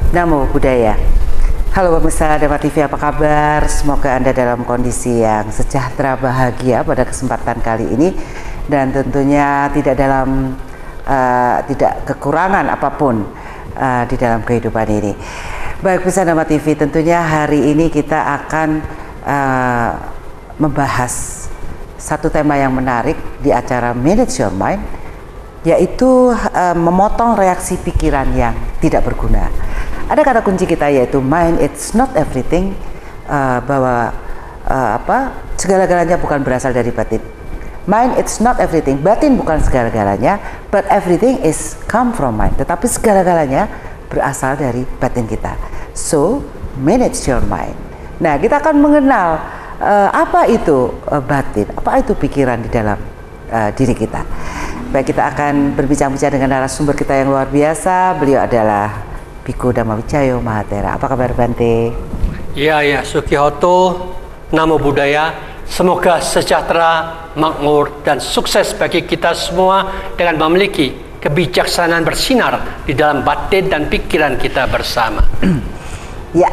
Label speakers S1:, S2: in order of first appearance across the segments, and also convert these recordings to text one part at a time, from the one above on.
S1: Namo Buddhaya. Halo pemirsa Dharma TV, apa kabar? Semoga Anda dalam kondisi yang sejahtera, bahagia pada kesempatan kali ini, dan tentunya tidak kekurangan apapun di dalam kehidupan ini. Baik pemirsa Dharma TV, tentunya hari ini kita akan membahas satu tema yang menarik di acara Manage Your Mind, yaitu memotong reaksi pikiran yang tidak berguna. Ada kata kunci kita yaitu mind it's not everything, bahwa segala-galanya bukan berasal dari batin. Mind it's not everything, batin bukan segala-galanya, but everything is come from mind. Tetapi segala-galanya berasal dari batin kita. So manage your mind. Nah, kita akan mengenal apa itu batin, apa itu pikiran di dalam diri kita. Baik, kita akan berbincang-bincang dengan narasumber kita yang luar biasa. Beliau adalah Bhikkhu Dhammawicaya Mahathera. Apa kabar Bante?
S2: Ya, Sukihoto, Namo Buddhaya. Semoga sejahtera, makmur, dan sukses bagi kita semua dengan memiliki kebijaksanaan bersinar di dalam batin dan pikiran kita bersama.
S1: Ya,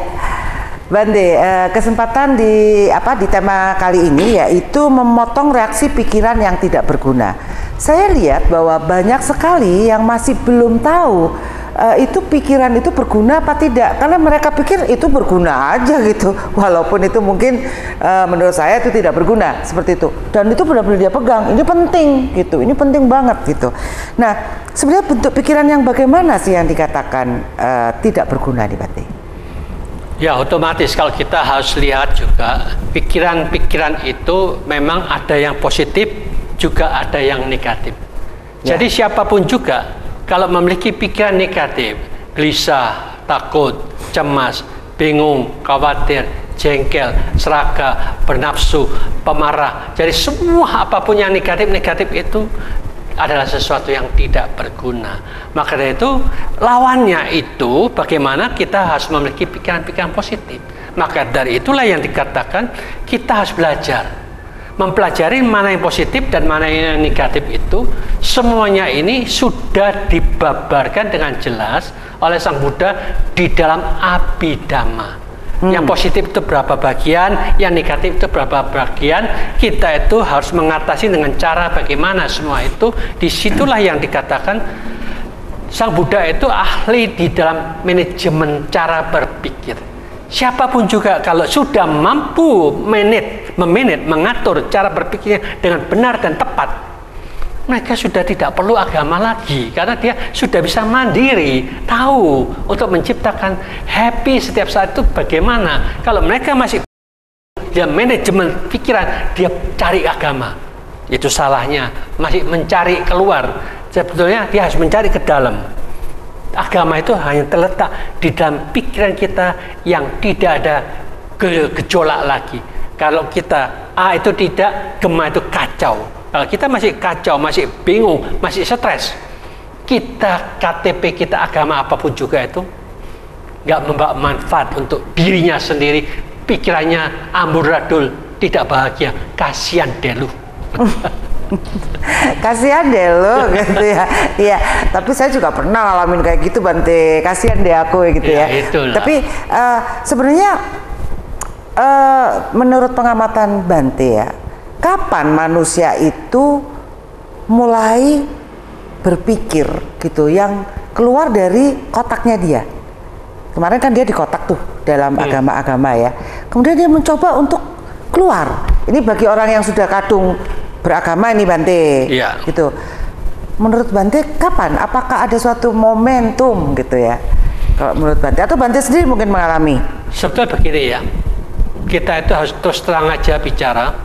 S1: Bante, kesempatan di tema kali ini yaitu memotong reaksi pikiran yang tidak berguna. Saya lihat bahwa banyak sekali yang masih belum tahu itu pikiran itu berguna apa tidak, karena mereka pikir itu berguna aja gitu, walaupun itu mungkin menurut saya itu tidak berguna seperti itu, dan itu benar-benar dia pegang, ini penting gitu, ini penting banget gitu. Nah, sebenarnya bentuk pikiran yang bagaimana sih yang dikatakan tidak berguna di Bante?
S2: Ya, otomatis kalau kita harus lihat juga pikiran-pikiran itu memang ada yang positif, juga ada yang negatif. Jadi siapapun juga kalau memiliki pikiran negatif, gelisah, takut, cemas, bingung, khawatir, jengkel, serakah, bernafsu, pemarah, jadi semua apapun yang negatif itu adalah sesuatu yang tidak berguna. Maka dari itu lawannya itu bagaimana kita harus memiliki pikiran-pikiran positif. Maka dari itulah yang dikatakan kita harus belajar mempelajari mana yang positif dan mana yang negatif itu. Semuanya ini sudah dibabarkan dengan jelas oleh Sang Buddha di dalam Abhidhamma. Yang positif itu berapa bagian, yang negatif itu berapa bagian. Kita itu harus mengatasi dengan cara bagaimana semua itu. Disitulah yang dikatakan Sang Buddha itu ahli di dalam manajemen cara berpikir. Siapapun juga kalau sudah mampu mengatur cara berpikirnya dengan benar dan tepat, mereka sudah tidak perlu agama lagi, karena dia sudah bisa mandiri, tahu untuk menciptakan happy setiap saat itu bagaimana. Kalau mereka masih dia manajemen pikiran, dia cari agama, itu salahnya, masih mencari keluar. Sebetulnya dia harus mencari ke dalam. Agama itu hanya terletak di dalam pikiran kita yang tidak ada gejolak lagi. Kalau kita A itu tidak, gema itu kacau. Kalau kita masih kacau, masih bingung, masih stres, kita KTP kita agama apapun juga itu nggak membawa manfaat untuk dirinya sendiri. Pikirannya amburadul, tidak bahagia. Kasihan deh lu.
S1: Kasihan deh lo gitu ya. Iya, tapi saya juga pernah ngalamin kayak gitu Bante. Kasihan deh aku gitu ya.
S2: Itulah.
S1: Tapi sebenarnya menurut pengamatan Bante ya, kapan manusia itu mulai berpikir gitu yang keluar dari kotaknya dia? Kemarin kan dia di kotak tuh dalam agama-agama ya. Kemudian dia mencoba untuk keluar. Ini bagi orang yang sudah kadung beragama ini Bante, gitu. Menurut Bante kapan? Apakah ada suatu momentum gitu ya? Kalau menurut Bante, atau Bante sendiri mungkin mengalami?
S2: Sebetulnya begini ya, kita itu harus terus terang aja bicara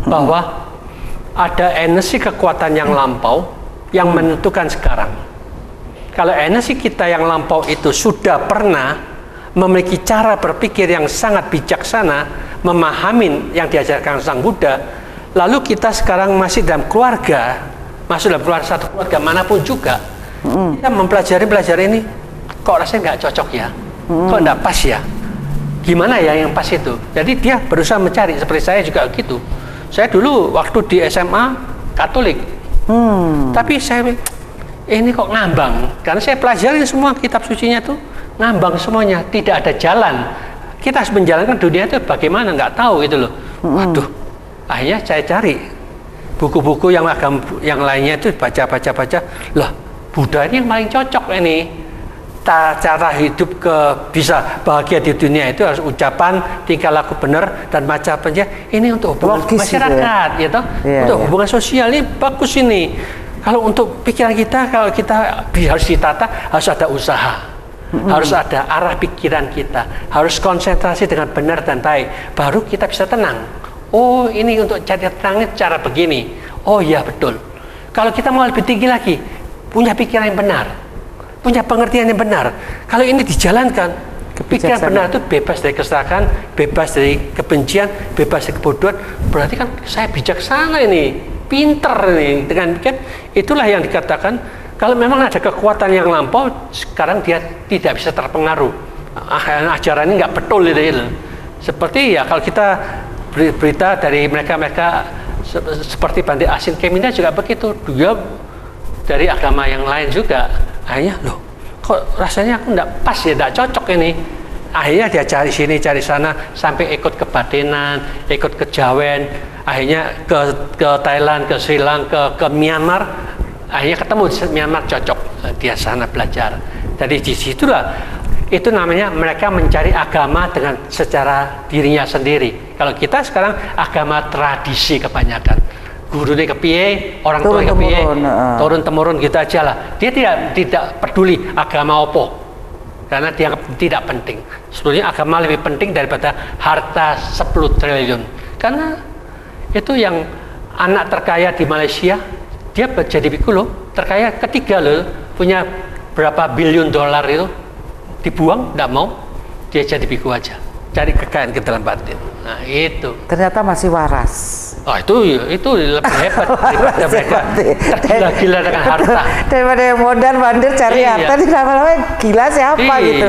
S2: bahwa ada energi kekuatan yang lampau yang menentukan sekarang. Kalau energi kita yang lampau itu sudah pernah memiliki cara berpikir yang sangat bijaksana, memahami yang diajarkan Sang Buddha, lalu kita sekarang masih dalam keluarga, masuk dalam keluarga satu keluarga manapun juga, kita mempelajari ini, kok rasanya nggak cocok ya, kok nggak pas ya, gimana ya yang pas itu. Jadi dia berusaha mencari, seperti saya juga gitu. Saya dulu waktu di SMA Katolik, tapi saya ini kok ngambang, karena saya pelajari semua kitab sucinya tuh ngambang semuanya, tidak ada jalan. Kita harus menjalankan dunia itu bagaimana, nggak tahu gitu loh. Waduh, akhirnya saya cari buku-buku yang agama yang lainnya itu baca. Lah, Buddha ini yang paling cocok ini. Cara hidup bisa bahagia di dunia itu harus ucapan, tingkah laku benar dan macamnya. Ini untuk hubungan masyarakat, ya toh? Untuk hubungan sosial ini bagus ini. Kalau untuk pikiran kita, kalau kita harus ditata, harus ada usaha, harus ada arah pikiran kita, harus konsentrasi dengan benar dan baik, baru kita bisa tenang. Oh, ini untuk cari tenangnya cara begini. Oh iya betul. Kalau kita mau lebih tinggi lagi, punya pikiran yang benar, punya pengertian yang benar. Kalau ini dijalankan, pikiran benar itu bebas dari kesalahan, bebas dari kebencian, bebas dari kebodohan. Berarti kan saya bijaksana ini, pinter ini. Dengan kan itulah yang dikatakan. Kalau memang ada kekuatan yang lampau, sekarang dia tidak bisa terpengaruh. Ajaran ini nggak betul itu. Seperti ya kalau kita berita dari mereka seperti Bante Asin Keminda juga begitu. Dia dari agama yang lain juga. Akhirnya loh, kok rasanya aku enggak pas ya, enggak cocok ini. Akhirnya dia cari sini, cari sana, sampai ikut ke Badenan, ikut ke Jawen, akhirnya ke Thailand, ke Sri Lanka, ke Myanmar. Akhirnya ketemu di Myanmar, cocok dia sana belajar. Jadi di situlah itu namanya mereka mencari agama dengan secara dirinya sendiri. Kalau kita sekarang agama tradisi kebanyakan. Gurunya kepiye, orang tua kepiye, turun temurun gitu aja lah. Dia tidak peduli agama opo, karena dia tidak penting. Sebetulnya agama lebih penting daripada harta 10 triliun. Karena itu yang anak terkaya di Malaysia, dia jadi biku loh, terkaya ketiga loh, punya berapa billion dolar itu, dibuang, tidak mau, dia jadi biku aja. Cari kekayaan ke dalam batin. Nah itu.
S1: Ternyata masih waras.
S2: Oh itu lebih hebat daripada mereka gila-gila dengan harta.
S1: Daripada yang modal bandel cari harta, ini lama-lama gila siapa gitu.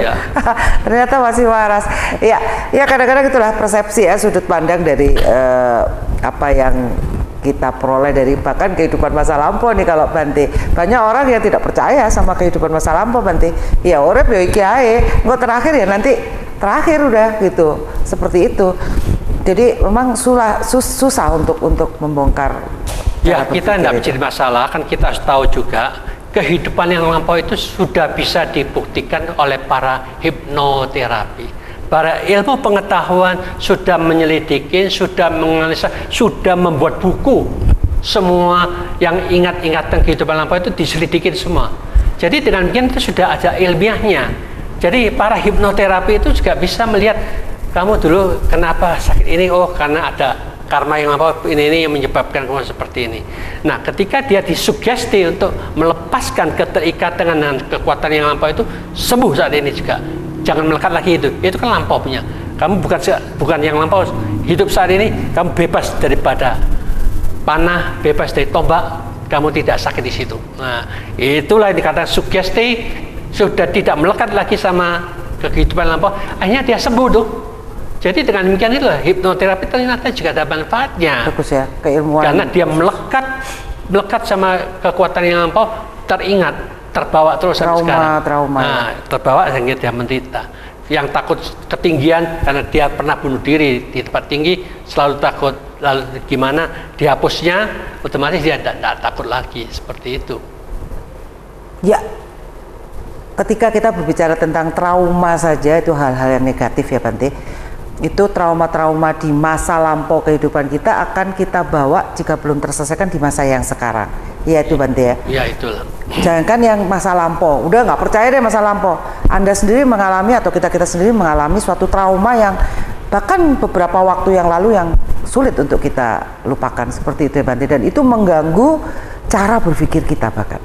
S1: Ternyata masih waras. Ya kadang-kadang itulah persepsi ya, sudut pandang dari apa yang kita peroleh dari bahkan kehidupan masa lampau nih. Kalau Bante, banyak orang yang tidak percaya sama kehidupan masa lampau Bante. Ya urip ya iki ae, engko terakhir ya nanti terakhir udah gitu. Seperti itu. Jadi memang susah untuk membongkar.
S2: Ya kita tidak menjadi masalah, kan kita harus tahu juga kehidupan yang lampau itu sudah bisa dibuktikan oleh para hipnoterapi. Para ilmu pengetahuan sudah menyelidiki, sudah menganalisa, sudah membuat buku. Semua yang ingat-ingatan kehidupan lampau itu diselidikin semua. Jadi dengan demikian itu sudah ada ilmiahnya. Jadi para hipnoterapi itu juga bisa melihat kamu dulu kenapa sakit ini, oh karena ada karma yang lampau ini yang menyebabkan kamu seperti ini. Nah ketika dia disugesti untuk melepaskan keterikatan dengan kekuatan yang lampau itu, sembuh saat ini juga. Jangan melekat lagi itu kan lampau punya. Kamu bukan yang lampau, hidup saat ini kamu bebas daripada panah, bebas dari tombak, kamu tidak sakit di situ. Nah itulah yang dikatakan sugesti, sudah tidak melekat lagi sama kehidupan lampau, akhirnya dia sembuh tuh. Jadi dengan demikian itulah hipnoterapi ternyata juga ada manfaatnya.
S1: Bagus ya, keilmuan.
S2: Karena dia melekat sama kekuatan yang lampau, teringat, terbawa terus sampai sekarang.
S1: Trauma.
S2: Nah, terbawa sehingga dia menderita. Yang takut ketinggian karena dia pernah bunuh diri di tempat tinggi, selalu takut. Lalu gimana dihapusnya, otomatis dia tidak takut lagi, seperti itu.
S1: Ya. Ketika kita berbicara tentang trauma saja, itu hal-hal yang negatif ya Bante. Itu trauma-trauma di masa lampau kehidupan kita akan kita bawa jika belum terselesaikan di masa yang sekarang. Iya itu Bante ya.
S2: Iya itulah.
S1: Jangankan yang masa lampau, udah nggak percaya deh masa lampau. Anda sendiri mengalami atau kita sendiri mengalami suatu trauma yang bahkan beberapa waktu yang lalu yang sulit untuk kita lupakan, seperti itu ya Bante. Dan itu mengganggu cara berpikir kita bahkan.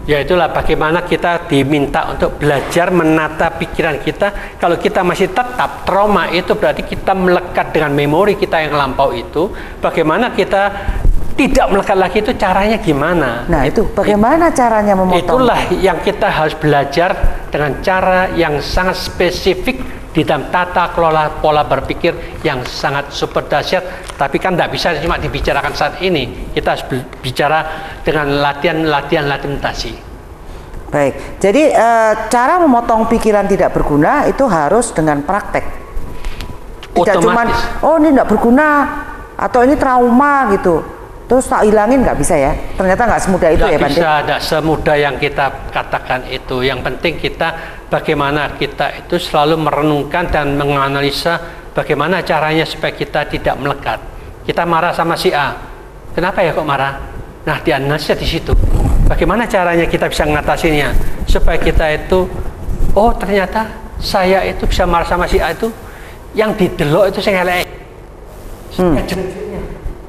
S2: Ya itulah bagaimana kita diminta untuk belajar menata pikiran kita. Kalau kita masih tetap trauma itu berarti kita melekat dengan memori kita yang lampau itu. Bagaimana kita tidak melekat lagi itu caranya gimana?
S1: Nah itu bagaimana caranya memotong?
S2: Itulah yang kita harus belajar dengan cara yang sangat spesifik di dalam tata kelola pola berpikir yang sangat super dahsyat. Tapi kan tidak bisa cuma dibicarakan saat ini. Kita harus bicara dengan latihan meditasi.
S1: Baik, jadi cara memotong pikiran tidak berguna itu harus dengan praktek. Tidak cuma, oh ini tidak berguna atau ini trauma gitu, terus tak hilangin, nggak bisa ya. Ternyata nggak semudah itu ya, Bante.
S2: Tidak semudah yang kita katakan itu. Yang penting kita bagaimana kita itu selalu merenungkan dan menganalisa bagaimana caranya supaya kita tidak melekat. Kita marah sama si A, kenapa ya kok marah? Nah, dianalisa di situ. Bagaimana caranya kita bisa mengatasinya supaya kita itu, oh ternyata saya itu bisa marah sama si A itu, yang didelok itu saya ngelek.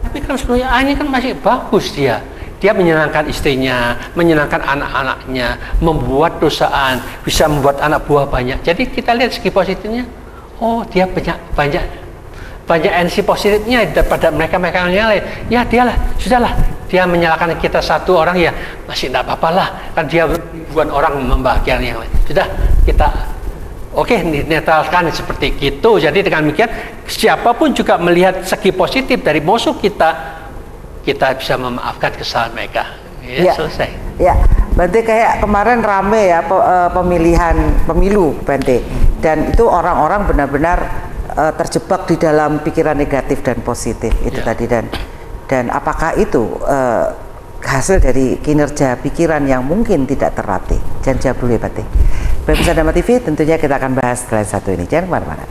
S2: Tapi kan sebenarnya ini kan masih bagus dia. Dia menyenangkan istrinya, menyenangkan anak-anaknya, membuat perusahaan, bisa membuat anak buah banyak. Jadi kita lihat segi positifnya. Oh dia banyak energi positifnya daripada mereka yang lain. Ya dialah, sudahlah. Dia menyalahkan kita satu orang ya masih tidak apa-apa lah, kan dia ribuan orang membahagiakan yang lain. Sudah kita netralkan seperti itu. Jadi dengan demikian siapapun juga melihat segi positif dari musuh kita bisa memaafkan kesalahan mereka. Ya, selesai.
S1: Ya, Bante, kayak kemarin rame ya pemilihan pemilu, Bante, dan itu orang-orang benar-benar terjebak di dalam pikiran negatif dan positif itu tadi, dan apakah itu hasil dari kinerja pikiran yang mungkin tidak terlatih? Jangan jawab dulu ya, Bante. Pemirsa Dhamma TV, tentunya kita akan bahas setelah satu ini. Jangan kemana-mana.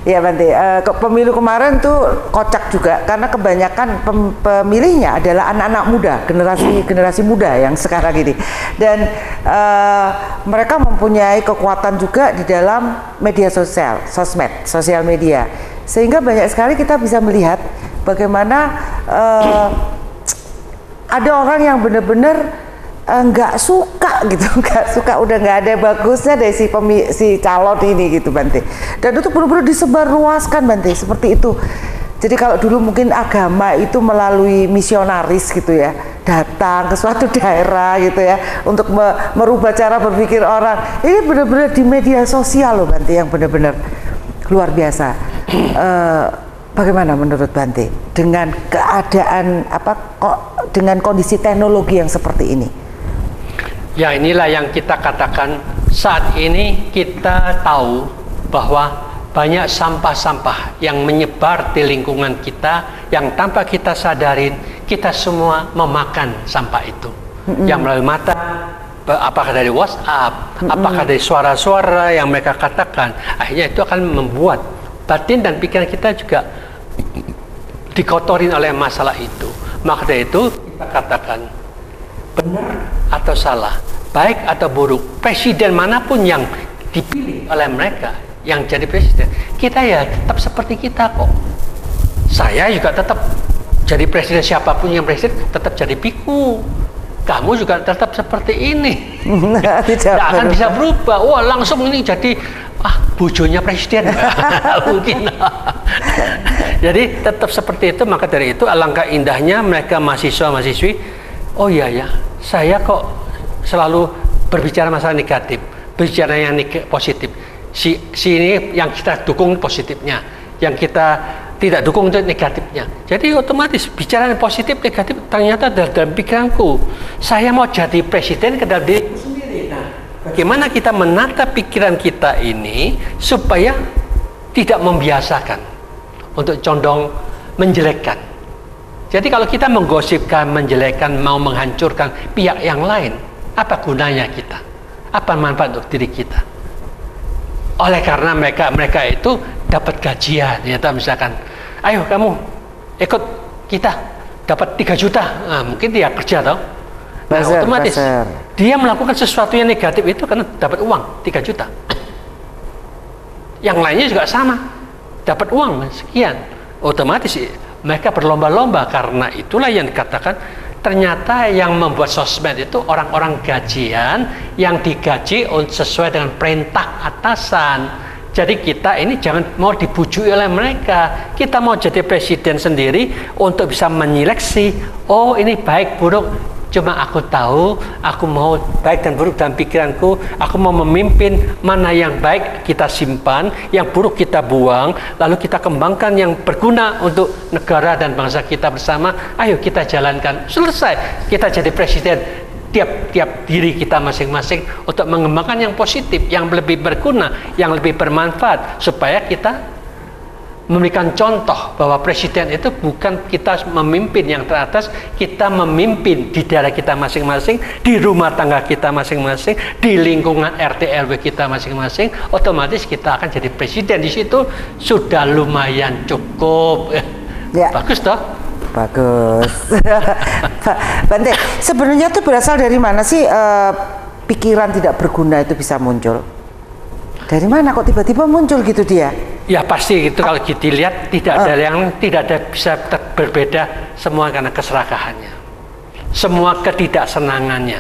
S1: Ya Bante, pemilu kemarin tuh kocak juga karena kebanyakan pemilihnya adalah anak-anak muda, generasi muda yang sekarang ini, dan mereka mempunyai kekuatan juga di dalam media sosial media, sehingga banyak sekali kita bisa melihat bagaimana ada orang yang benar-benar nggak suka gitu, udah nggak ada bagusnya dari si calon ini gitu, Bante. Dan itu benar-benar disebarluaskan, Bante, seperti itu. Jadi kalau dulu mungkin agama itu melalui misionaris gitu ya, datang ke suatu daerah gitu ya untuk merubah cara berpikir orang. Ini benar-benar di media sosial loh, Bante, yang benar-benar luar biasa. Bagaimana menurut Bante dengan keadaan dengan kondisi teknologi yang seperti ini?
S2: Ya, inilah yang kita katakan saat ini. Kita tahu bahwa banyak sampah-sampah yang menyebar di lingkungan kita yang tanpa kita sadarin kita semua memakan sampah itu. Yang melalui mata, apakah dari WhatsApp, apakah dari suara-suara yang mereka katakan, akhirnya itu akan membuat batin dan pikiran kita juga dikotorin oleh masalah itu. Maka dari itu kita katakan benar atau salah, baik atau buruk, presiden manapun yang dipilih oleh mereka yang jadi presiden, kita ya tetap seperti kita kok. Saya juga tetap jadi presiden, siapapun yang presiden tetap jadi biku. Kamu juga tetap seperti ini. Tidak akan bisa berubah. Wah, langsung ini jadi bojonya presiden. Mungkin. Jadi tetap seperti itu. Maka dari itu alangkah indahnya mereka mahasiswa-mahasiswi, oh iya ya, saya kok selalu berbicara masalah negatif, berbicara yang positif. Si ini yang kita dukung positifnya, yang kita tidak dukung untuk negatifnya. Jadi otomatis bicara yang positif negatif ternyata dalam pikiranku. Saya mau jadi presiden ke dalam diriku sendiri. Nah, bagaimana kita menata pikiran kita ini supaya tidak membiasakan untuk condong menjelekkan. Jadi kalau kita menggosipkan, menjelekkan, mau menghancurkan pihak yang lain, apa gunanya kita? Apa manfaat untuk diri kita? Oleh karena mereka itu dapat gajian, ternyata misalkan, ayo kamu ikut kita dapat 3 juta, nah, mungkin dia kerja toh. Nah, otomatis dia melakukan sesuatu yang negatif itu karena dapat uang 3 juta. Yang lainnya juga sama, dapat uang sekian, otomatis mereka berlomba-lomba. Karena itulah yang dikatakan ternyata yang membuat sosmed itu orang-orang gajian yang digaji sesuai dengan perintah atasan. Jadi kita ini jangan mau dibujuki oleh mereka. Kita mau jadi presiden sendiri untuk bisa menyeleksi, oh ini baik buruk, Cuma aku tahu, aku mau baik dan buruk dalam pikiranku, aku mau memimpin, mana yang baik kita simpan, yang buruk kita buang, lalu kita kembangkan yang berguna untuk negara dan bangsa kita bersama. Ayo kita jalankan, selesai. Kita jadi presiden, tiap diri kita masing-masing untuk mengembangkan yang positif, yang lebih berguna, yang lebih bermanfaat, supaya kita memberikan contoh bahwa presiden itu bukan kita memimpin yang teratas, kita memimpin di daerah kita masing-masing, di rumah tangga kita masing-masing, di lingkungan RT RW kita masing-masing. Otomatis kita akan jadi presiden. Di situ sudah lumayan cukup.
S1: Ya.
S2: Bagus toh?
S1: Bagus. Pak Bante, sebenarnya itu berasal dari mana sih pikiran tidak berguna itu bisa muncul? Dari mana kok tiba-tiba muncul gitu dia?
S2: Ya pasti itu kalau kita lihat tidak ada bisa berbeda, semua karena keserakahannya, semua ketidaksenangannya,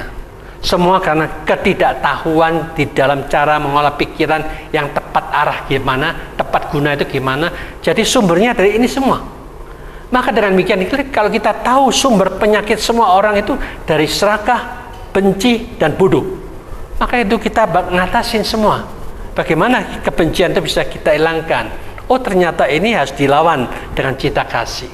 S2: semua karena ketidaktahuan di dalam cara mengolah pikiran yang tepat arah gimana, tepat guna itu gimana. Jadi sumbernya dari ini semua. Maka dengan demikian itu kalau kita tahu sumber penyakit semua orang itu dari serakah, benci dan bodoh, maka itu kita ngatasin semua. Bagaimana kebencian itu bisa kita hilangkan? Oh ternyata ini harus dilawan dengan cinta kasih.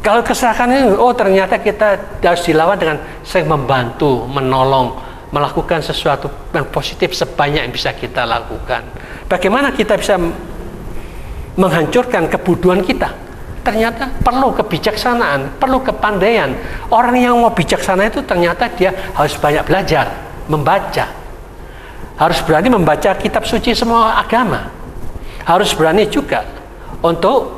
S2: Kalau keserakahan ini, oh ternyata kita harus dilawan dengan sering membantu, menolong, melakukan sesuatu yang positif sebanyak yang bisa kita lakukan. Bagaimana kita bisa menghancurkan kebodohan kita? Ternyata perlu kebijaksanaan, perlu kepandaian. Orang yang mau bijaksana itu ternyata dia harus banyak belajar, membaca. Harus berani membaca kitab suci semua agama. Harus berani juga untuk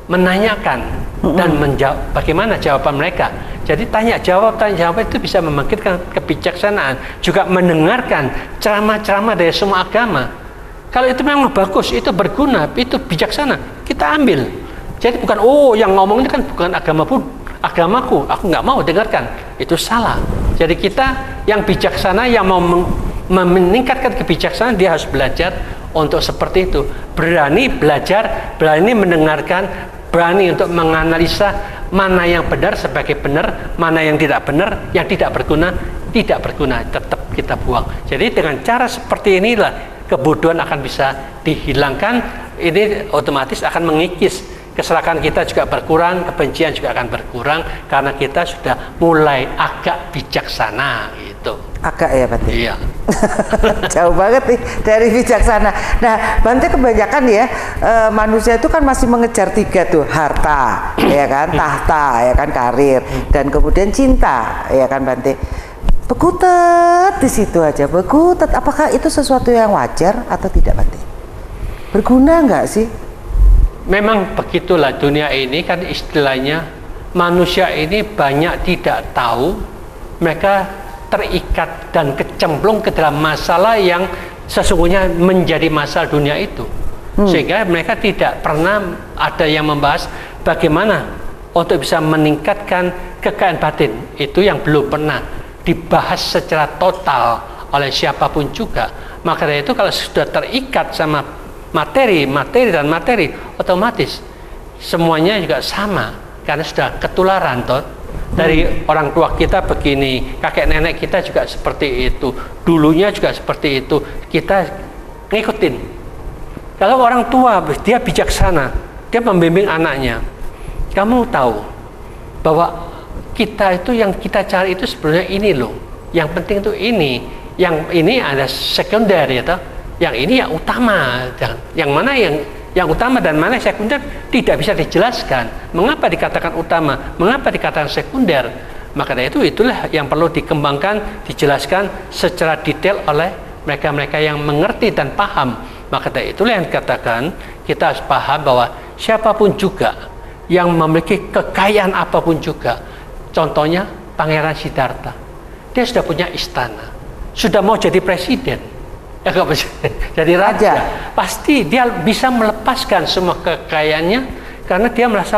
S2: menanyakan dan menjawab bagaimana jawaban mereka. Jadi tanya jawab itu bisa membangkitkan kebijaksanaan. Juga mendengarkan ceramah-ceramah dari semua agama. Kalau itu memang bagus, itu berguna, itu bijaksana, kita ambil. Jadi bukan yang ngomong ini kan bukan agamaku, aku nggak mau dengarkan. Itu salah. Jadi kita yang bijaksana, yang mau meningkatkan kebijaksanaan, dia harus belajar untuk seperti itu. Berani belajar, berani mendengarkan, berani untuk menganalisa mana yang benar sebagai benar, mana yang tidak benar, yang tidak berguna, tetap kita buang. Jadi dengan cara seperti inilah kebodohan akan bisa dihilangkan. Ini otomatis akan mengikis. Keserakahan kita juga berkurang, kebencian juga akan berkurang karena kita sudah mulai agak bijaksana gitu.
S1: Agak ya Bante?
S2: Iya.
S1: Jauh banget nih dari bijaksana. Nah Bante, kebanyakan ya manusia itu kan masih mengejar 3 tuh, harta, ya kan, tahta, ya kan, karir, dan kemudian cinta, ya kan Bante. Berkutat di situ aja, berkutat. Apakah itu sesuatu yang wajar atau tidak Bante? Berguna nggak sih?
S2: Memang begitulah dunia ini kan, istilahnya manusia ini banyak tidak tahu, mereka terikat dan kecemplung ke dalam masalah yang sesungguhnya menjadi masalah dunia itu. Sehingga mereka tidak pernah ada yang membahas bagaimana untuk bisa meningkatkan kekayaan batin. Itu yang belum pernah dibahas secara total oleh siapapun juga. Maka dari itu kalau sudah terikat sama materi, otomatis semuanya juga sama karena sudah ketularan toh. Dari orang tua kita begini, kakek nenek kita juga seperti itu, dulunya juga seperti itu, kita ngikutin. Kalau orang tua dia bijaksana, dia membimbing anaknya, kamu tahu bahwa kita itu yang kita cari itu sebenarnya ini loh, yang penting itu ini, yang ini ada sekunder ya toh, yang ini yang utama, yang mana yang utama dan mana sekunder tidak bisa dijelaskan. Mengapa dikatakan utama? Mengapa dikatakan sekunder? Maka dari itu itulah yang perlu dikembangkan, dijelaskan secara detail oleh mereka-mereka yang mengerti dan paham. Maka dari itulah yang dikatakan kita harus paham bahwa siapapun juga yang memiliki kekayaan apapun juga, contohnya Pangeran Siddhartha, dia sudah punya istana, sudah mau jadi presiden. Ya nggak bisa jadi raja, pasti dia bisa melepaskan semua kekayaannya karena dia merasa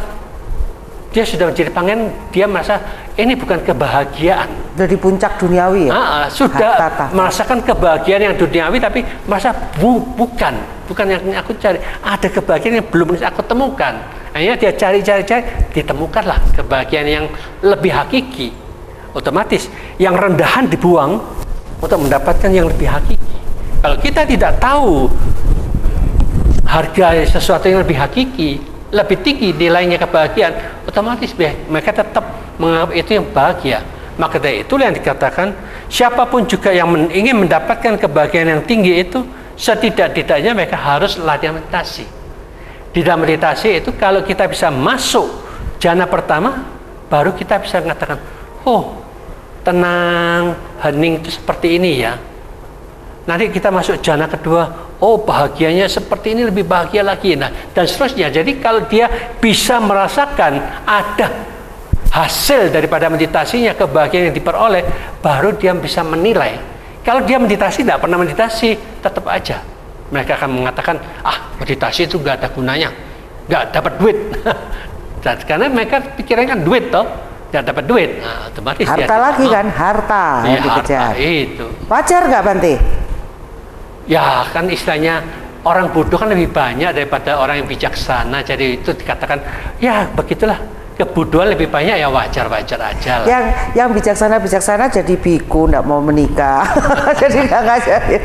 S2: dia sudah menjadi pangeran, dia merasa ini bukan kebahagiaan
S1: dari puncak duniawi ya?
S2: Sudah merasakan kebahagiaan yang duniawi, tapi merasa bukan yang aku cari, ada kebahagiaan yang belum aku temukan. Akhirnya dia cari, ditemukanlah kebahagiaan yang lebih hakiki, otomatis yang rendahan dibuang untuk mendapatkan yang lebih hakiki. Kalau kita tidak tahu harga sesuatu yang lebih hakiki, lebih tinggi nilainya kebahagiaan, otomatis mereka tetap menganggap itu yang bahagia. Maka dari itulah yang dikatakan, siapapun juga yang ingin mendapatkan kebahagiaan yang tinggi itu, setidak-tidaknya mereka harus latihan meditasi. Di dalam meditasi itu, kalau kita bisa masuk jana pertama, baru kita bisa mengatakan, oh, tenang, hening itu seperti ini ya. Nanti kita masuk jana kedua, oh bahagianya seperti ini, lebih bahagia lagi. Nah, dan seterusnya. Jadi kalau dia bisa merasakan ada hasil daripada meditasinya, kebahagiaan yang diperoleh, baru dia bisa menilai. Kalau dia meditasi, tidak pernah meditasi, tetap aja mereka akan mengatakan, meditasi itu nggak ada gunanya, nggak dapat duit. Karena mereka pikirannya kan duit toh, nggak dapat duit. Nah, otomatis
S1: harta lagi kan, harta yang dikejar.
S2: Itu
S1: wajar nggak Bante?
S2: Ya kan istilahnya orang bodoh kan lebih banyak daripada orang yang bijaksana. Jadi itu dikatakan ya begitulah, kebodohan lebih banyak, ya wajar-wajar aja lah.
S1: Yang bijaksana jadi biku, nggak mau menikah. Jadi nggak ngajarin.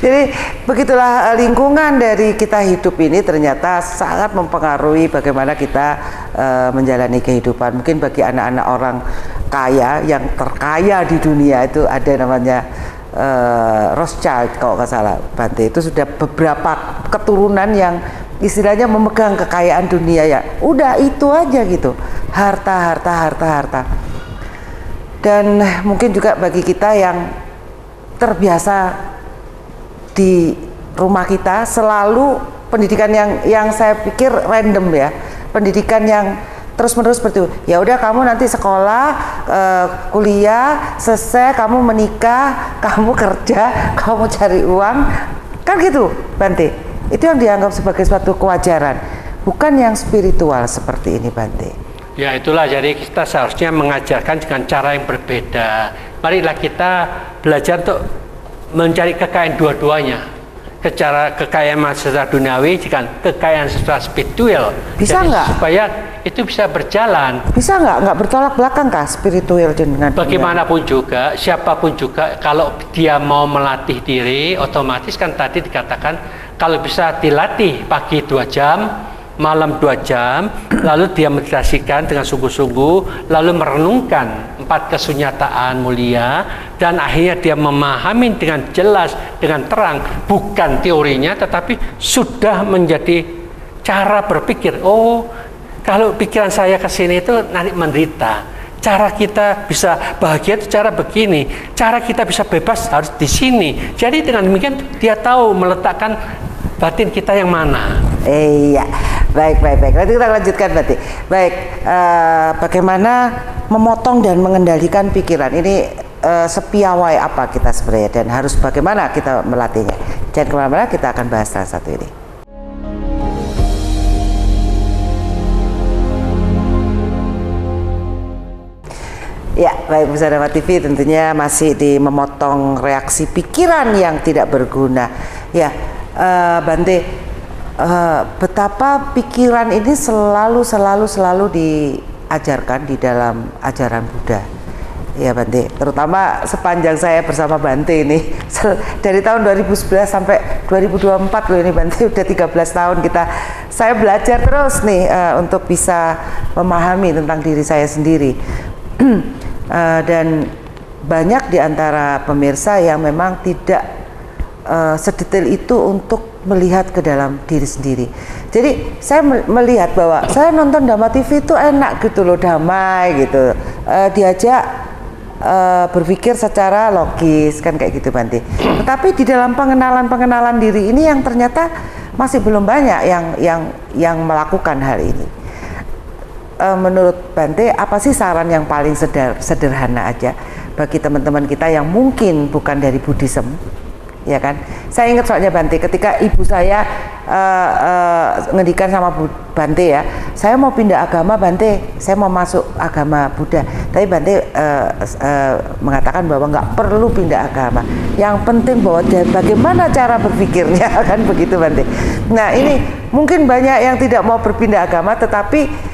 S1: Jadi begitulah lingkungan dari kita hidup ini ternyata sangat mempengaruhi bagaimana kita menjalani kehidupan. Mungkin bagi anak-anak orang kaya yang terkaya di dunia itu ada namanya Rothschild kalau nggak salah Bante, itu sudah beberapa keturunan yang istilahnya memegang kekayaan dunia ya. Udah itu aja gitu, harta. Dan mungkin juga bagi kita yang terbiasa di rumah kita selalu pendidikan yang saya pikir random ya, pendidikan yang terus-menerus seperti itu. Ya udah kamu nanti sekolah, kuliah, selesai kamu menikah, kamu kerja, kamu cari uang, kan gitu Bante. Itu yang dianggap sebagai suatu kewajaran, bukan yang spiritual seperti ini Bante.
S2: Ya itulah, jadi kita seharusnya mengajarkan dengan cara yang berbeda. Marilah kita belajar untuk mencari kekayaan dua-duanya. Kekayaan secara duniawi dengan kekayaan secara spiritual.
S1: Bisa nggak?
S2: Supaya itu bisa berjalan.
S1: Bisa nggak bertolak belakang kah spiritual dengan
S2: bagaimanapun juga, siapapun juga, kalau dia mau melatih diri, otomatis kan tadi dikatakan kalau bisa dilatih pagi 2 jam, malam 2 jam, lalu dia meditasikan dengan sungguh-sungguh, lalu merenungkan 4 kesunyataan mulia, dan akhirnya dia memahami dengan jelas, dengan terang, bukan teorinya, tetapi sudah menjadi cara berpikir. Oh, kalau pikiran saya ke sini itu nanti menderita. Cara kita bisa bahagia itu cara begini. Cara kita bisa bebas harus di sini. Jadi dengan demikian dia tahu meletakkan batin kita yang mana.
S1: Iya, baik. Nanti kita lanjutkan berarti. Baik, bagaimana memotong dan mengendalikan pikiran ini, sepiawai apa kita sebenarnya dan harus bagaimana kita melatihnya. Jangan kemana-mana, kita akan bahas salah satu ini. Ya, baik pemirsa Dharma TV, tentunya masih di memotong reaksi pikiran yang tidak berguna. Ya, Bante, betapa pikiran ini selalu diajarkan di dalam ajaran Buddha. Ya Bante, terutama sepanjang saya bersama Bante ini dari tahun 2011 sampai 2024 loh ini Bante, udah 13 tahun saya belajar terus nih untuk bisa memahami tentang diri saya sendiri. Dan banyak di antara pemirsa yang memang tidak sedetail itu untuk melihat ke dalam diri sendiri. Jadi saya melihat bahwa saya nonton Dharma TV itu enak gitu loh, damai gitu, diajak berpikir secara logis kan kayak gitu Bante. Tetapi di dalam pengenalan diri ini yang ternyata masih belum banyak yang melakukan hal ini. Menurut Bante, apa sih saran yang paling sederhana aja bagi teman-teman kita yang mungkin bukan dari Buddhism, ya kan? Saya ingat soalnya Bante, ketika ibu saya ngendikan sama Bante ya, saya mau pindah agama Bante, saya mau masuk agama Buddha. Tapi Bante mengatakan bahwa nggak perlu pindah agama, yang penting bahwa bagaimana cara berpikirnya, kan begitu Bante. Nah ini mungkin banyak yang tidak mau berpindah agama, tetapi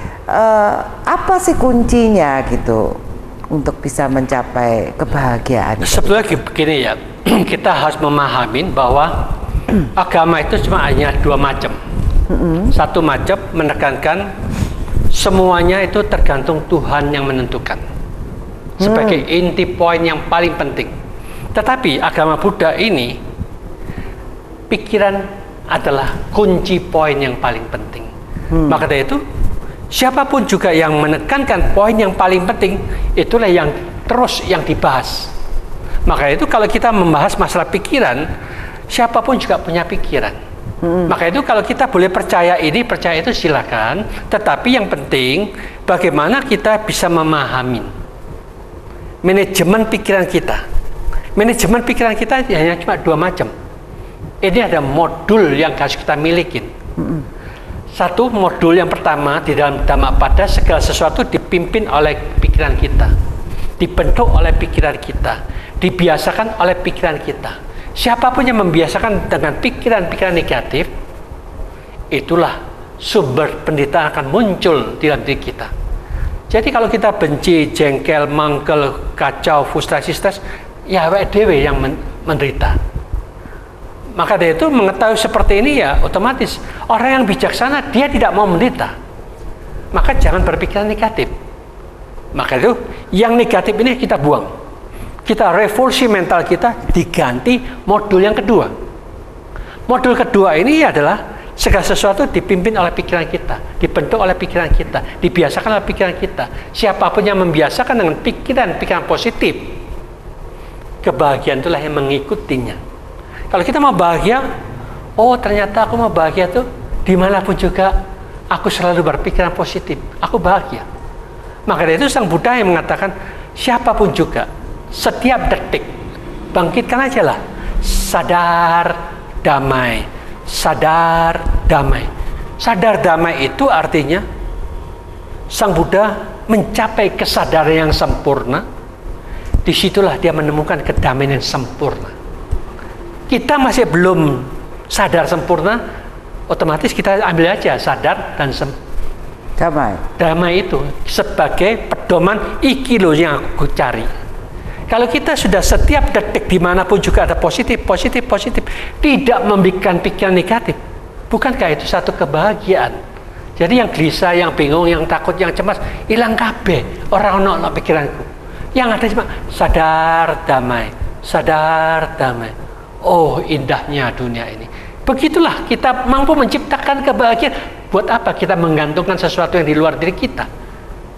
S1: apa sih kuncinya gitu untuk bisa mencapai kebahagiaan?
S2: Sebetulnya begini ya, kita harus memahami bahwa agama itu cuma hanya dua macam. Satu macam menekankan semuanya itu tergantung Tuhan yang menentukan sebagai inti poin yang paling penting. Tetapi agama Buddha ini pikiran adalah kunci poin yang paling penting. Maka dari itu siapapun juga yang menekankan poin yang paling penting, itulah yang terus yang dibahas. Maka itu kalau kita membahas masalah pikiran, siapapun juga punya pikiran. Maka itu kalau kita boleh percaya ini, percaya itu silakan. Tetapi yang penting bagaimana kita bisa memahami manajemen pikiran kita. Manajemen pikiran kita hanya cuma dua macam. Ini ada modul yang harus kita miliki. Satu, modul yang pertama di dalam Dhammapada, segala sesuatu dipimpin oleh pikiran kita, dibentuk oleh pikiran kita, dibiasakan oleh pikiran kita. Siapapun yang membiasakan dengan pikiran-pikiran negatif, itulah sumber penderitaan akan muncul di dalam diri kita. Jadi kalau kita benci, jengkel, mangkel, kacau, frustrasi, stres, ya awake dhewe yang menderita. Maka dari itu mengetahui seperti ini ya otomatis orang yang bijaksana dia tidak mau menderita. Maka jangan berpikiran negatif. Maka itu yang negatif ini kita buang. Kita revolusi mental kita diganti modul yang kedua. Modul kedua ini adalah segala sesuatu dipimpin oleh pikiran kita, dibentuk oleh pikiran kita, dibiasakan oleh pikiran kita. Siapapun yang membiasakan dengan pikiran-pikiran positif, kebahagiaan itulah yang mengikutinya. Kalau kita mau bahagia, oh ternyata aku mau bahagia tuh dimanapun juga aku selalu berpikiran positif, aku bahagia. Maka dari itu Sang Buddha yang mengatakan siapapun juga setiap detik bangkitkan aja lah sadar damai, sadar damai. Sadar damai itu artinya Sang Buddha mencapai kesadaran yang sempurna. Disitulah dia menemukan kedamaian yang sempurna. Kita masih belum sadar sempurna, otomatis kita ambil aja sadar dan damai. Damai itu sebagai pedoman iki loh yang aku cari. Kalau kita sudah setiap detik dimanapun juga ada positif, tidak membikin pikiran negatif, bukankah itu satu kebahagiaan? Jadi yang gelisah, yang bingung, yang takut, yang cemas, hilang kabeh. Orang ono pikiranku. Yang ada cuma sadar damai, sadar damai. Oh indahnya dunia ini. Begitulah kita mampu menciptakan kebahagiaan. Buat apa kita menggantungkan sesuatu yang di luar diri kita?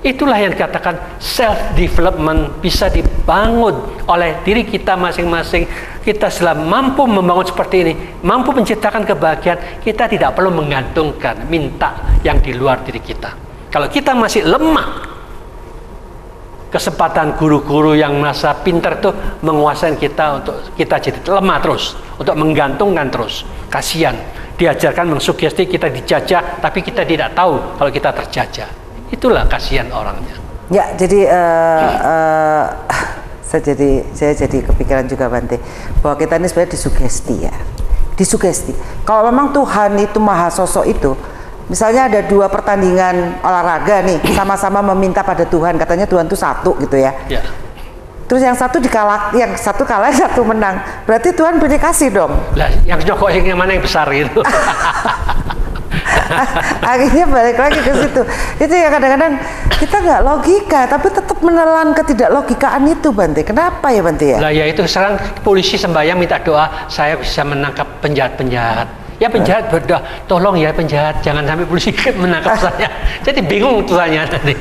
S2: Itulah yang dikatakan self-development bisa dibangun oleh diri kita masing-masing. Kita setelah mampu membangun seperti ini, mampu menciptakan kebahagiaan, kita tidak perlu menggantungkan, minta yang di luar diri kita. Kalau kita masih lemah, kesempatan guru-guru yang merasa pintar itu menguasai kita untuk kita jadi lemah terus, untuk menggantungkan terus. Kasihan, diajarkan mengsugesti kita dijajah, tapi kita tidak tahu kalau kita terjajah. Itulah kasihan orangnya.
S1: Ya, jadi saya jadi kepikiran juga Bante bahwa kita ini sebenarnya disugesti ya. Disugesti. Kalau memang Tuhan itu maha sosok itu, misalnya ada dua pertandingan olahraga nih, sama-sama meminta pada Tuhan, katanya Tuhan itu satu gitu ya. Ya. Terus yang satu yang satu kalah, yang satu menang. Berarti Tuhan beri kasih dong.
S2: Lah, yang nyokok yang mana yang besar itu?
S1: Akhirnya balik lagi ke situ. Itu ya kadang-kadang kita nggak logika, tapi tetap menelan ketidaklogikaan itu Bante. Kenapa ya Bante ya?
S2: Lah ya itu sekarang polisi sembahyang minta doa, saya bisa menangkap penjahat-penjahat. Ya penjahat berdoa, tolong ya penjahat, jangan sampai polisi menangkap saya. Jadi bingung Tuhannya tadi.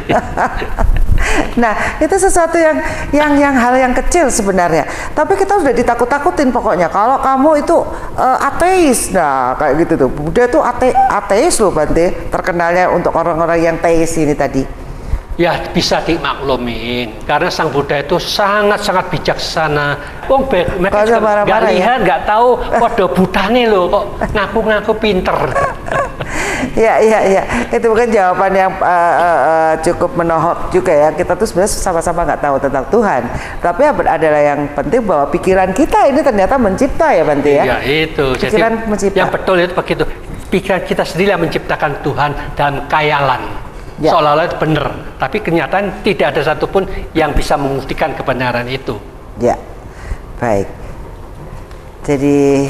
S1: Nah itu sesuatu yang hal yang kecil sebenarnya, tapi kita sudah ditakut-takutin pokoknya kalau kamu itu ateis. Nah kayak gitu tuh, Buddha tuh ateis loh Bante, terkenalnya untuk orang-orang yang teis ini tadi.
S2: Ya bisa dimaklumin karena Sang Buddha itu sangat-sangat bijaksana. Wong mereka juga nggak lihat, nggak tahu podo budane loh kok ngaku-ngaku pinter.
S1: Ya, itu bukan jawaban yang cukup menohok juga ya. Kita tuh sebenarnya sama-sama nggak tahu tentang Tuhan, tapi adalah yang penting bahwa pikiran kita ini ternyata mencipta ya Bante ya.
S2: Iya itu.
S1: Pikiran
S2: jadi
S1: mencipta.
S2: Yang betul itu begitu. Pikiran kita sendiri yang menciptakan Tuhan dalam khayalan.
S1: Ya.
S2: seolah-olah itu benar, tapi kenyataan tidak ada satupun yang bisa membuktikan kebenaran itu.
S1: Ya, baik. Jadi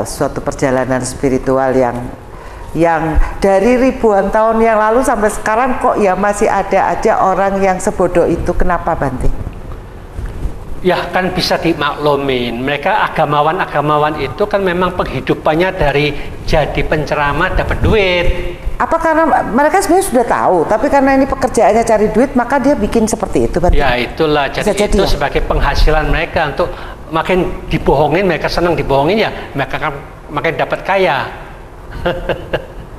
S1: suatu perjalanan spiritual yang dari ribuan tahun yang lalu sampai sekarang kok ya masih ada aja orang yang sebodoh itu. Kenapa, Bante?
S2: Ya kan bisa dimaklumin. Mereka agamawan itu kan memang penghidupannya dari jadi penceramah dapat duit.
S1: Apa karena mereka sebenarnya sudah tahu, tapi karena ini pekerjaannya cari duit, maka dia bikin seperti itu, Bante?
S2: Ya itulah, jadi itu ya? Sebagai penghasilan mereka untuk makin dibohongin, mereka senang dibohongin ya, mereka kan makin dapat kaya.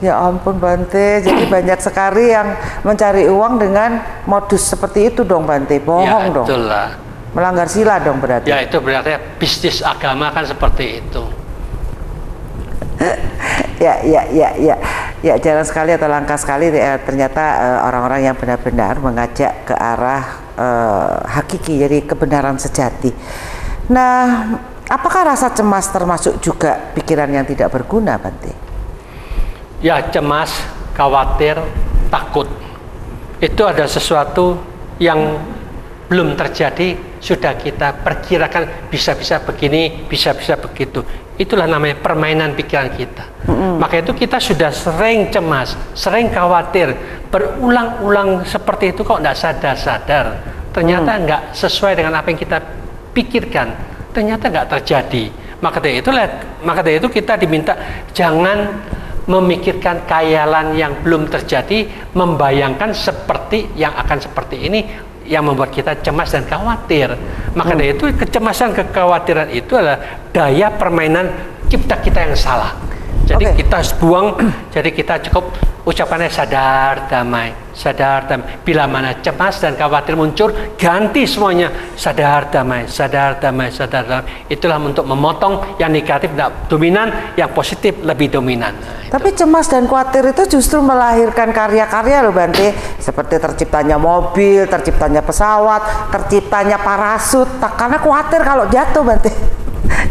S1: Ya ampun, Bante, jadi banyak sekali yang mencari uang dengan modus seperti itu dong, Bante, bohong dong.
S2: Ya itulah.
S1: Melanggar sila dong berarti.
S2: Ya itu berarti bisnis agama kan seperti itu.
S1: Ya, jarang sekali atau langka sekali ternyata orang-orang yang benar-benar mengajak ke arah hakiki, jadi kebenaran sejati. Nah, apakah rasa cemas termasuk juga pikiran yang tidak berguna, Bante?
S2: Ya, cemas, khawatir, takut. Itu ada sesuatu yang belum terjadi, sudah kita perkirakan bisa-bisa begini, bisa-bisa begitu. Itulah namanya permainan pikiran kita. Maka itu kita sudah sering cemas, sering khawatir, berulang-ulang seperti itu kok tidak sadar-sadar. Ternyata nggak sesuai dengan apa yang kita pikirkan, ternyata nggak terjadi. Maka dari itu kita diminta jangan memikirkan khayalan yang belum terjadi, membayangkan seperti yang akan seperti ini, yang membuat kita cemas dan khawatir. Maka dari itu kecemasan, kekhawatiran itu adalah daya permainan cipta kita yang salah. Jadi kita harus buang. Jadi kita cukup ucapannya sadar damai, sadar damai. Bila mana cemas dan khawatir muncul, ganti semuanya sadar damai, sadar damai, sadar damai. Itulah untuk memotong yang negatif tidak dominan, yang positif lebih dominan.
S1: Tapi cemas dan khawatir itu justru melahirkan karya-karya loh, Bante. Seperti terciptanya mobil, terciptanya pesawat, terciptanya parasut. Karena khawatir kalau jatuh, Bante.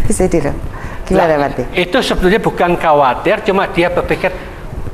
S1: Bisa tidak? Gimana, Bante?
S2: Itu sebetulnya bukan khawatir, cuma dia berpikir,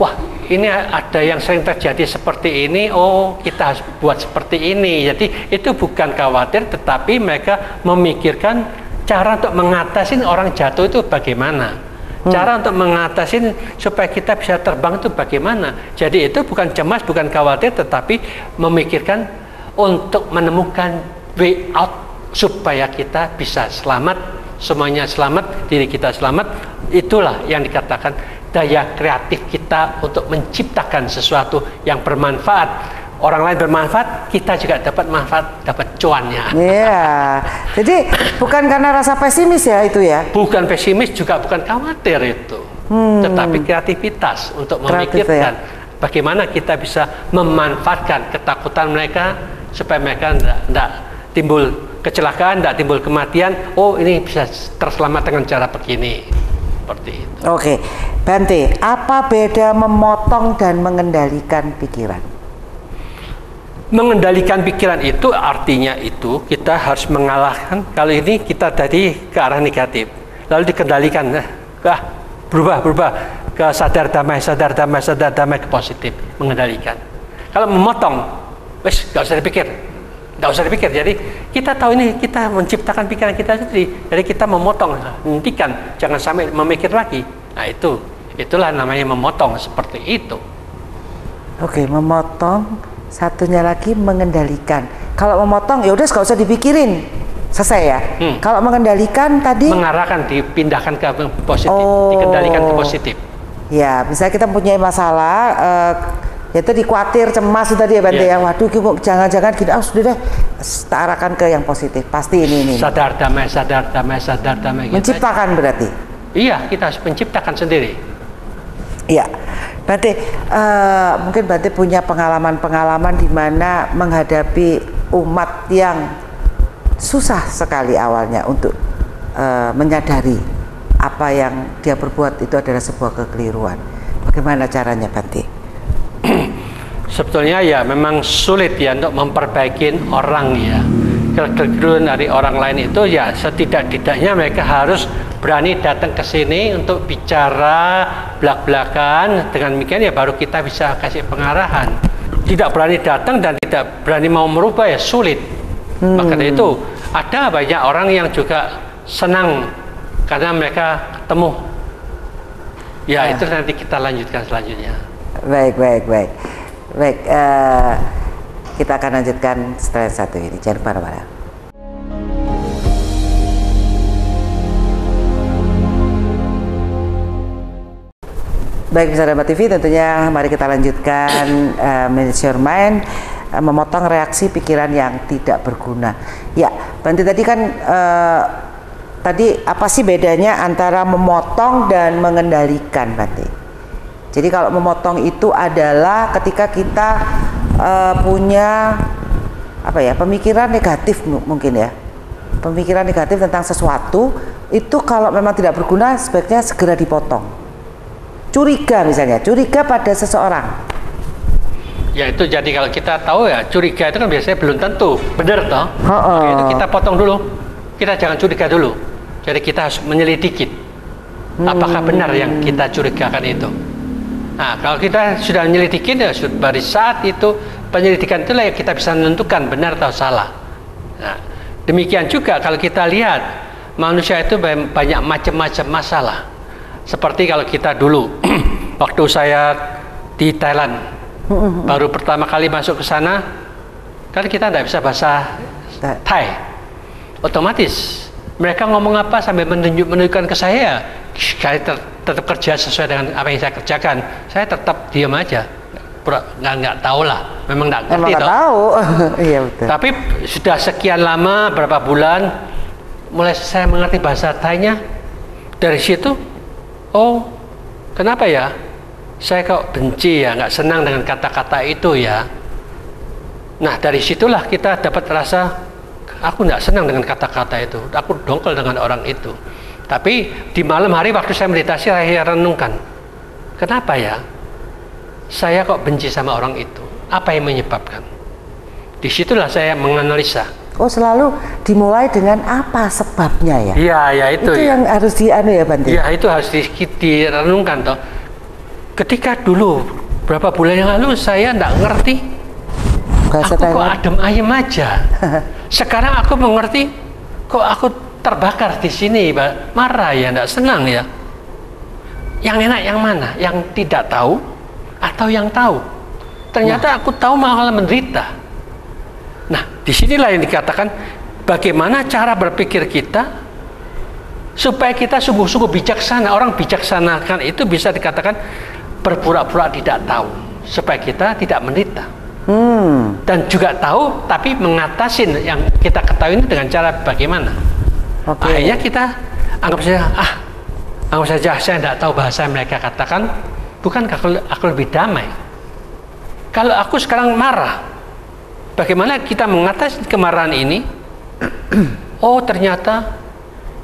S2: wah ini ada yang sering terjadi seperti ini, oh kita harus buat seperti ini. Jadi itu bukan khawatir, tetapi mereka memikirkan cara untuk mengatasi orang jatuh itu bagaimana. Cara untuk mengatasi supaya kita bisa terbang itu bagaimana. Jadi itu bukan cemas, bukan khawatir, tetapi memikirkan untuk menemukan way out supaya kita bisa selamat, semuanya selamat, diri kita selamat. Itulah yang dikatakan daya kreatif kita untuk menciptakan sesuatu yang bermanfaat. Orang lain bermanfaat, kita juga dapat manfaat, dapat cuannya.
S1: Iya, jadi bukan karena rasa pesimis ya itu ya? Bukan
S2: pesimis, juga bukan khawatir itu, tetapi kreativitas untuk memikirkan bagaimana kita bisa memanfaatkan ketakutan mereka supaya mereka tidak timbul kecelakaan, tidak timbul kematian. Oh ini bisa terselamat dengan cara begini, seperti itu.
S1: Oke, Bante, apa beda memotong dan mengendalikan pikiran?
S2: Mengendalikan pikiran itu artinya itu kita harus mengalahkan. Kalau ini kita tadi ke arah negatif, lalu dikendalikan, berubah ke sadar damai ke positif, mengendalikan. Kalau memotong, wes nggak usah dipikir. Jadi kita tahu ini kita menciptakan pikiran kita sendiri. Jadi kita memotong, hentikan, jangan sampai memikir lagi. Nah itulah namanya memotong seperti itu.
S1: Oke, memotong. Satunya lagi mengendalikan. Kalau memotong ya udah nggak usah dipikirin, selesai ya. Kalau mengendalikan tadi
S2: mengarahkan, dipindahkan ke positif, dikendalikan ke positif.
S1: Ya, misalnya kita mempunyai masalah, yaitu dikhawatir, cemas tadi ya, Bante ya. Waduh, jangan-jangan gini, sudah deh, kita arahkan ke yang positif. Pasti ini.
S2: Sadar damai.
S1: Menciptakan gitu berarti.
S2: Iya, kita harus menciptakan sendiri.
S1: Iya. Bante, mungkin Bante punya pengalaman-pengalaman di mana menghadapi umat yang susah sekali awalnya untuk menyadari apa yang dia perbuat itu adalah sebuah kekeliruan. Bagaimana caranya, Bante?
S2: Sebetulnya ya memang sulit ya untuk memperbaiki orang ya. Kekeliruan dari orang lain itu ya setidak-tidaknya mereka harus berani datang ke sini untuk bicara belak-belakan. Dengan demikian ya baru kita bisa kasih pengarahan. tidak berani datang dan tidak berani mau merubah ya sulit. Maka dari itu ada banyak orang yang juga senang karena mereka ketemu. Ya, itu nanti kita lanjutkan selanjutnya.
S1: Baik. Kita akan lanjutkan setelah satu ini. Jangan kemana-mana. Baik, bisa Dharma TV, tentunya mari kita lanjutkan Manage Your Mind, memotong reaksi pikiran yang tidak berguna. Ya, Bante tadi kan tadi apa sih bedanya antara memotong dan mengendalikan, Bante? Jadi kalau memotong itu adalah ketika kita punya apa ya, pemikiran negatif mungkin ya. Pemikiran negatif tentang sesuatu itu kalau memang tidak berguna sebaiknya segera dipotong. Curiga misalnya, curiga pada seseorang.
S2: Ya itu jadi kalau kita tahu ya curiga itu kan biasanya belum tentu benar toh. Oke, itu kita potong dulu. Kita jangan curiga dulu. Jadi kita harus menyelidiki apakah benar yang kita curigakan itu. Nah, kalau kita sudah menyelidiki ya dari saat itu penyelidikan itulah yang kita bisa menentukan benar atau salah. Nah, demikian juga kalau kita lihat manusia itu banyak macam-macam masalah. Seperti kalau kita dulu, waktu saya di Thailand, baru pertama kali masuk ke sana, kan kita tidak bisa bahasa Thai. Otomatis, mereka ngomong apa sambil menunjukkan ke saya tetap kerja sesuai dengan apa yang saya kerjakan. Saya tetap diam aja, nggak tahu lah, memang nggak ngerti
S1: tahu. Iya betul.
S2: Tapi sudah sekian lama, berapa bulan, mulai saya mengerti bahasa Thai-nya. Dari situ, oh, kenapa ya? Saya kok benci ya, nggak senang dengan kata-kata itu ya. Nah, dari situlah kita dapat rasa, aku nggak senang dengan kata-kata itu. Aku dongkol dengan orang itu. Tapi di malam hari waktu saya meditasi, saya renungkan, kenapa ya? Saya kok benci sama orang itu? Apa yang menyebabkan? Disitulah saya menganalisa.
S1: Oh, selalu dimulai dengan apa sebabnya ya?
S2: Iya, ya itu ya.
S1: Yang harus dianu ya, Bante.
S2: Iya, itu harus direnungkan toh. Ketika dulu berapa bulan yang lalu saya enggak ngerti. Aku kok adem ayem aja. Sekarang aku mengerti, kok aku terbakar di sini, marah ya, enggak senang ya. Yang enak yang mana? Yang tidak tahu atau yang tahu? Ternyata aku tahu malah menderita. Nah, disinilah yang dikatakan bagaimana cara berpikir kita supaya kita sungguh-sungguh bijaksana. Orang bijaksana kan itu bisa dikatakan berpura-pura tidak tahu supaya kita tidak menderita. Dan juga tahu tapi mengatasi yang kita ketahui itu dengan cara bagaimana. Akhirnya kita anggap saja saya tidak tahu bahasa yang mereka katakan. Bukankah aku lebih damai? Kalau aku sekarang marah, bagaimana kita mengatasi kemarahan ini? Oh, ternyata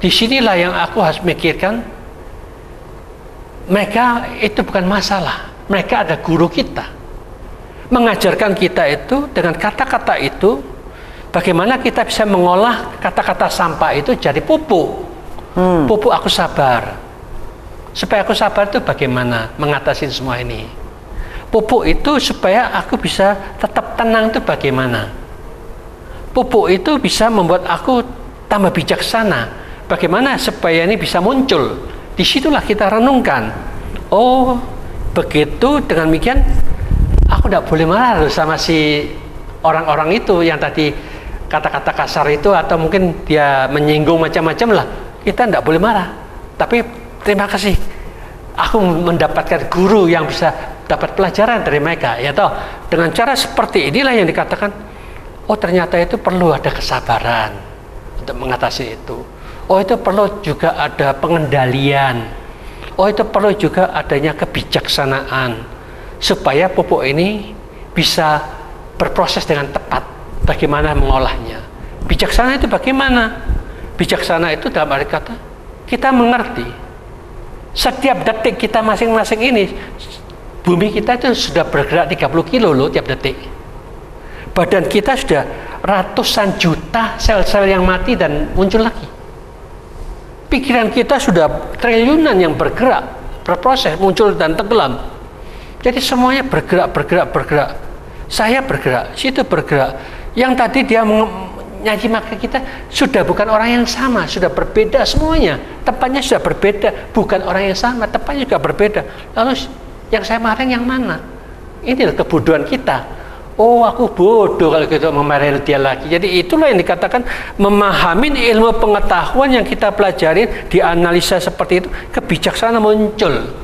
S2: disinilah yang aku harus mikirkan. Mereka itu bukan masalah. Mereka ada guru kita. Mengajarkan kita itu dengan kata-kata itu, bagaimana kita bisa mengolah kata-kata sampah itu jadi pupuk. Pupuk aku sabar. Supaya aku sabar itu bagaimana mengatasi semua ini. Pupuk itu supaya aku bisa tetap tenang itu bagaimana. Pupuk itu bisa membuat aku tambah bijaksana. Bagaimana supaya ini bisa muncul. Disitulah kita renungkan. Oh, begitu, dengan demikian aku tidak boleh marah sama si orang-orang itu yang tadi kata-kata kasar itu, atau mungkin dia menyinggung macam-macam lah. Kita tidak boleh marah. Tapi terima kasih, aku mendapatkan guru yang bisa dapat pelajaran dari mereka, ya toh. Dengan cara seperti inilah yang dikatakan, oh ternyata itu perlu ada kesabaran untuk mengatasi itu. Oh itu perlu juga ada pengendalian. Oh itu perlu juga adanya kebijaksanaan supaya pupuk ini bisa berproses dengan tepat. Bagaimana mengolahnya? Bijaksana itu bagaimana? Bijaksana itu dalam arti kata kita mengerti setiap detik kita masing-masing ini, bumi kita itu sudah bergerak 30 kilo loh tiap detik. Badan kita sudah ratusan juta sel-sel yang mati dan muncul lagi. Pikiran kita sudah triliunan yang bergerak, berproses, muncul dan tenggelam. Jadi semuanya bergerak. Saya bergerak, situ bergerak. Yang tadi dia nyaji maka kita sudah bukan orang yang sama, sudah berbeda semuanya. Tempatnya sudah berbeda, bukan orang yang sama, tempatnya juga berbeda. Lalu yang saya marah yang mana? Inilah kebodohan kita. Oh, aku bodoh kalau gitu memarahi dia lagi. Jadi itulah yang dikatakan memahami ilmu pengetahuan yang kita pelajari, dianalisa seperti itu, kebijaksanaan muncul.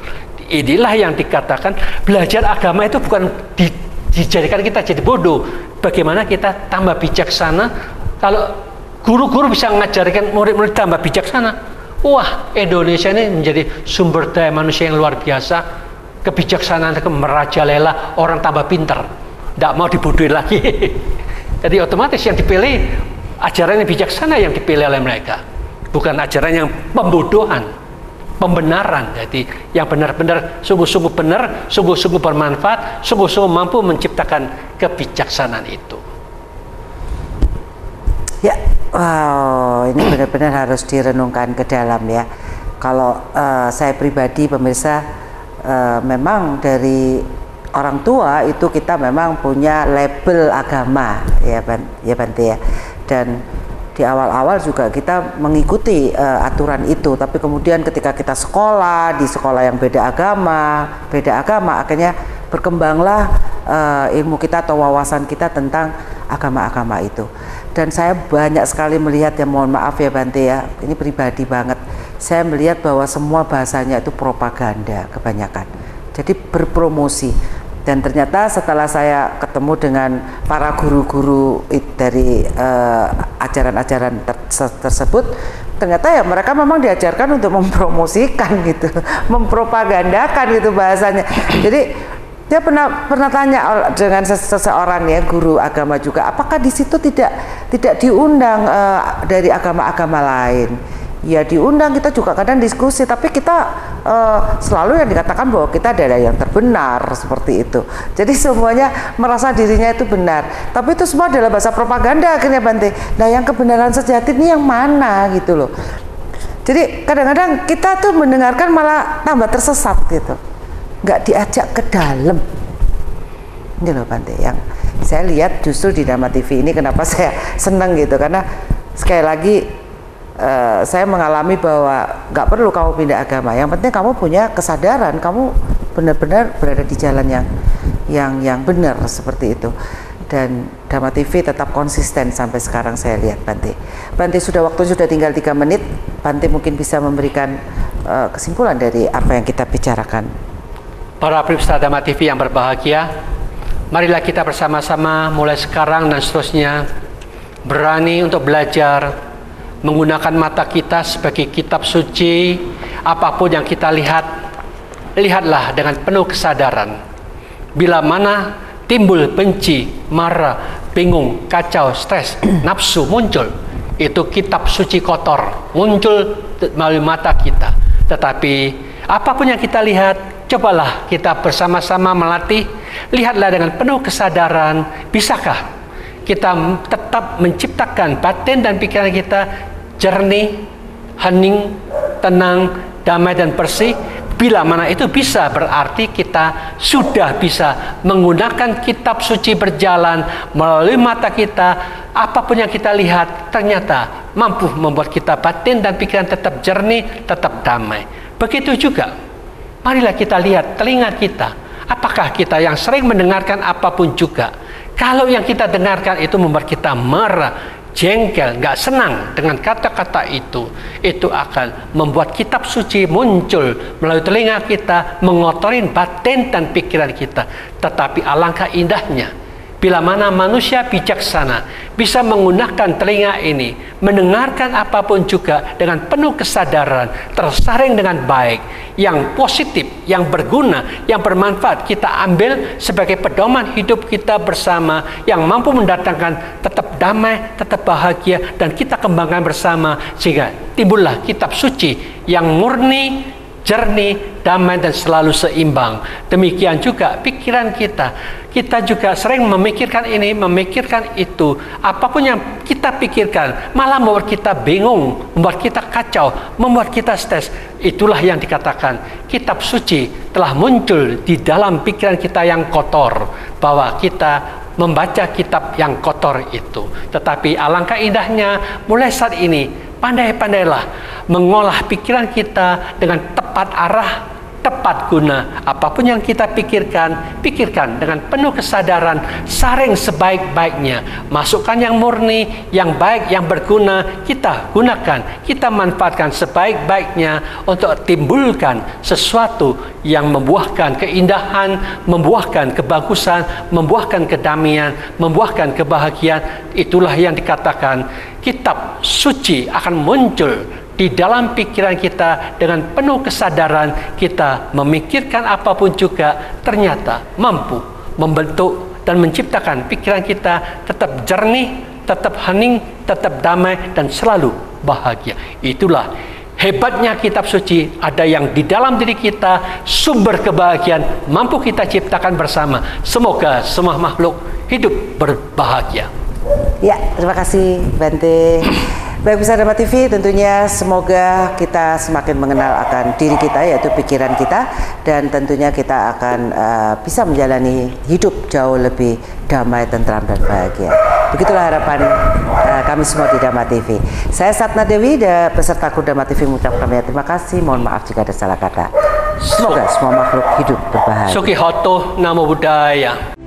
S2: Inilah yang dikatakan belajar agama itu bukan dijadikan kita jadi bodoh. Bagaimana kita tambah bijaksana? Kalau guru-guru bisa mengajarkan murid-murid tambah bijaksana, wah, Indonesia ini menjadi sumber daya manusia yang luar biasa. Kebijaksanaan merajalela, orang tambah pintar. Tidak mau dibodohin lagi. Jadi otomatis yang dipilih ajaran yang bijaksana yang dipilih oleh mereka, bukan ajaran yang pembodohan, pembenaran. Jadi yang benar-benar sungguh-sungguh benar, sungguh-sungguh bermanfaat, sungguh-sungguh mampu menciptakan kebijaksanaan itu.
S1: Ya, wow, ini benar-benar harus direnungkan ke dalam ya. Kalau saya pribadi pemirsa, memang dari orang tua itu kita memang punya label agama ya Bante ya, dan di awal-awal juga kita mengikuti aturan itu, tapi kemudian ketika kita sekolah di sekolah yang beda agama akhirnya berkembanglah ilmu kita atau wawasan kita tentang agama-agama itu. Dan saya banyak sekali melihat, ya mohon maaf ya Bante ya, ini pribadi banget, saya melihat bahwa semua bahasanya itu propaganda kebanyakan, jadi berpromosi. Dan ternyata setelah saya ketemu dengan para guru-guru dari ajaran-ajaran tersebut, ternyata ya mereka memang diajarkan untuk mempromosikan gitu, mempropagandakan gitu bahasanya. Jadi dia pernah tanya dengan seseorang ya, guru agama juga, apakah di situ tidak diundang dari agama-agama lain? Ya diundang, kita juga kadang diskusi, tapi kita selalu yang dikatakan bahwa kita adalah yang terbenar seperti itu. Jadi semuanya merasa dirinya itu benar, tapi itu semua adalah bahasa propaganda akhirnya Bante. Nah yang kebenaran sejati ini yang mana gitu loh. Jadi kadang-kadang kita tuh mendengarkan malah tambah tersesat gitu, nggak diajak ke dalam. Ini loh Bante yang saya lihat justru di Dhamma TV ini, kenapa saya senang gitu, karena sekali lagi saya mengalami bahwa nggak perlu kamu pindah agama, yang penting kamu punya kesadaran, kamu benar-benar berada di jalan yang benar seperti itu. Dan Dhamma TV tetap konsisten sampai sekarang saya lihat Bante. Bante waktu sudah tinggal 3 menit, Bante mungkin bisa memberikan kesimpulan dari apa yang kita bicarakan.
S2: Para pemirsa Dhamma TV yang berbahagia, marilah kita bersama-sama mulai sekarang dan seterusnya berani untuk belajar, menggunakan mata kita sebagai kitab suci. Apapun yang kita lihat, lihatlah dengan penuh kesadaran. Bila mana timbul benci, marah, bingung, kacau, stres, nafsu muncul, itu kitab suci kotor muncul melalui mata kita. Tetapi apapun yang kita lihat, cobalah kita bersama-sama melatih. Lihatlah dengan penuh kesadaran, bisakah kita tetap menciptakan batin dan pikiran kita jernih, hening, tenang, damai dan bersih. Bila mana itu bisa, berarti kita sudah bisa menggunakan kitab suci berjalan melalui mata kita. Apapun yang kita lihat ternyata mampu membuat kita batin dan pikiran tetap jernih, tetap damai. Begitu juga, marilah kita lihat telinga kita. Apakah kita yang sering mendengarkan apapun juga, kalau yang kita dengarkan itu membuat kita marah, jengkel, nggak senang dengan kata-kata itu akan membuat kitab suci muncul melalui telinga kita, mengotorin batin dan pikiran kita. Tetapi alangkah indahnya bila mana manusia bijaksana bisa menggunakan telinga ini, mendengarkan apapun juga dengan penuh kesadaran, tersaring dengan baik, yang positif, yang berguna, yang bermanfaat, kita ambil sebagai pedoman hidup kita bersama, yang mampu mendatangkan tetap damai, tetap bahagia, dan kita kembangkan bersama, sehingga timbullah kitab suci yang murni, jernih, damai, dan selalu seimbang. Demikian juga pikiran kita. Kita juga sering memikirkan ini, memikirkan itu. Apapun yang kita pikirkan malah membuat kita bingung, membuat kita kacau, membuat kita stres. Itulah yang dikatakan kitab suci telah muncul di dalam pikiran kita yang kotor, bahwa kita membaca kitab yang kotor itu. Tetapi alangkah indahnya mulai saat ini, pandai-pandailah mengolah pikiran kita dengan tepat arah, tepat guna. Apapun yang kita pikirkan, pikirkan dengan penuh kesadaran, saring sebaik-baiknya. Masukkan yang murni, yang baik, yang berguna, kita gunakan, kita manfaatkan sebaik-baiknya untuk timbulkan sesuatu yang membuahkan keindahan, membuahkan kebagusan, membuahkan kedamaian, membuahkan kebahagiaan. Itulah yang dikatakan kitab suci akan muncul di dalam pikiran kita dengan penuh kesadaran. Kita memikirkan apapun juga ternyata mampu membentuk dan menciptakan pikiran kita tetap jernih, tetap hening, tetap damai, dan selalu bahagia. Itulah hebatnya kitab suci. Ada yang di dalam diri kita, sumber kebahagiaan mampu kita ciptakan bersama. Semoga semua makhluk hidup berbahagia.
S1: Ya, terima kasih Bante. Baik, pemirsa Dharma TV, tentunya semoga kita semakin mengenal akan diri kita, yaitu pikiran kita, dan tentunya kita akan bisa menjalani hidup jauh lebih damai, tentram, dan bahagia. Begitulah harapan kami semua di Dharma TV. Saya Satna Dewi, peserta kru Dharma TV, mengucapkan terima kasih. Mohon maaf jika ada salah kata. Semoga semua makhluk hidup berbahagia.
S2: Sukihoto, Namo Buddhaya.